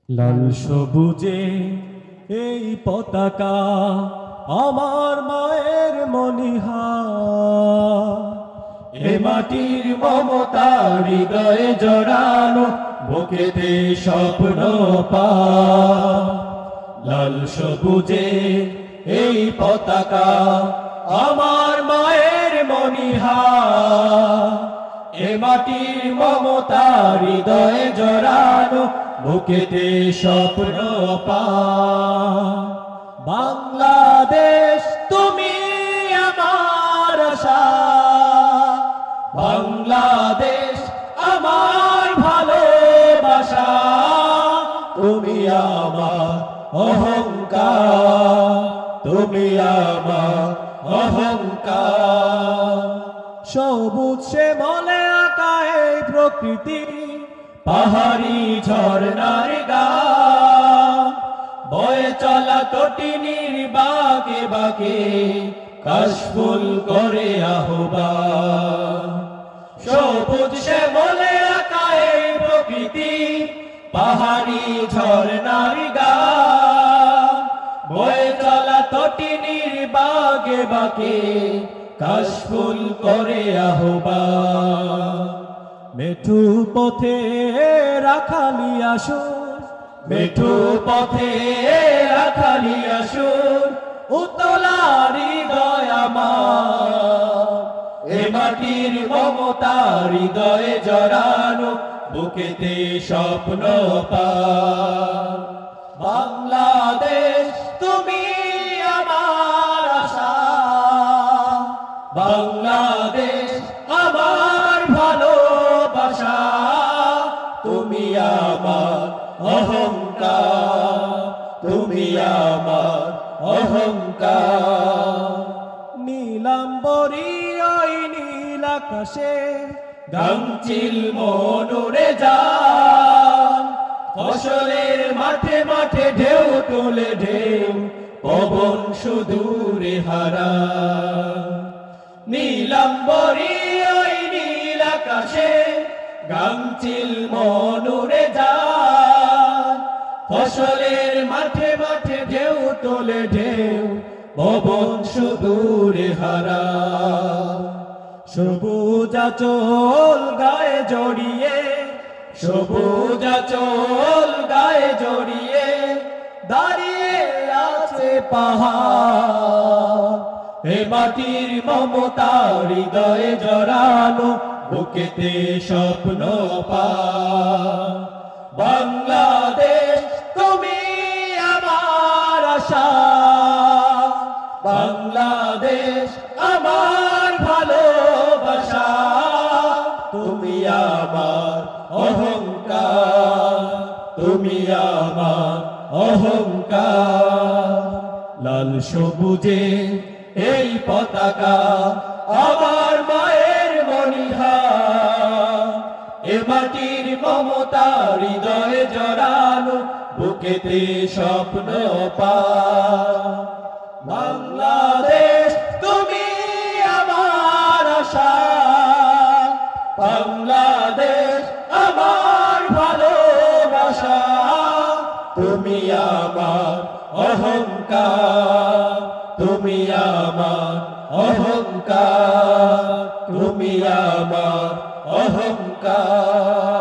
লাল সবুজে এই পতাকা আমার মায়ের মনিহা, এ মাটির মমতা হৃদয়ে জড়ানো, বুকেতে স্বপ্ন পা। লাল সবুজে এই পতাকা আমার মায়ের মনিহা, এ মাটির মমতা হৃদয়ে জড়ানো, বুকেতে স্বপ্ন পা। বাংলাদেশ তুমি আমার আশা, বাংলাদেশ আমার ভালোবাসা, তুমি আমার অহংকার, তুমি আমার অহংকার। সবুজ শ্যামলে আঁকা এই প্রকৃতি, পাহাড়ি ঝর্ণার গান, বয়ে চলা তটিনীর বাঁকে বাঁকে কাশফুল করে আহ্বান। সবুজ শ্যামলে আঁকা এই প্রকৃতি, পাহাড়ি ঝর্ণার গান, বয়ে চলা তটিনীর বাঁকে বাঁকে কাশফুল করে আহ্বান। মেঠু পথে রাখালি আসুন, মেঠু পথে রাখালি আসুন, উতলা হৃদয় আমার, এ মাটির মমতা হৃদয়ে জড়ানো, বুকেতে স্বপ্ন পা। বাংলাদেশ তুমি আমার আশা, বাংলাদেশ আমার ভালোবাসা, তুমি আমার অহংকার, তুমি আমার অহংকার। নীলাম্বরী ওই নীল আকাশে গাংচিল মনুরে যান, ফসলের মাঠে মাঠে ঢেউ তোলে ঢেউ, পবন সুদূরে হারা। নীলাম্বরী ওই নীল আকাশে গাংচিল মনুরে যান, ফসলের মাঠে মাঠে ঢেউ তোলে ঢেউ, পবন সুদূরে হারা। সবুজ আঁচল গায়ে জড়িয়ে, সবুজ আঁচল গায়ে জড়িয়ে দাঁড়িয়ে আছে পাহাড়, এ মাটির মমতা হৃদয়ে জড়ানো, বুকেতে স্বপ্ন পা। বাংলাদেশ তুমি আমার আশা, বাংলাদেশ আমার ভালোবাসা, তুমি আমার অহংকার, তুমি আমার অহংকার। লাল সবুজে এই পতাকা আমার মায়ের মনিহা, এ মাটির মমতা হৃদয়ে জড়ানো, বুকেতে স্বপ্ন পা। বাংলাদেশ তুমি আমার আশা, বাংলাদেশ আমার ভালোবাসা, তুমি আমার অহংকার, তুমি আমার অহংকার, তুমি আমার অহংকার।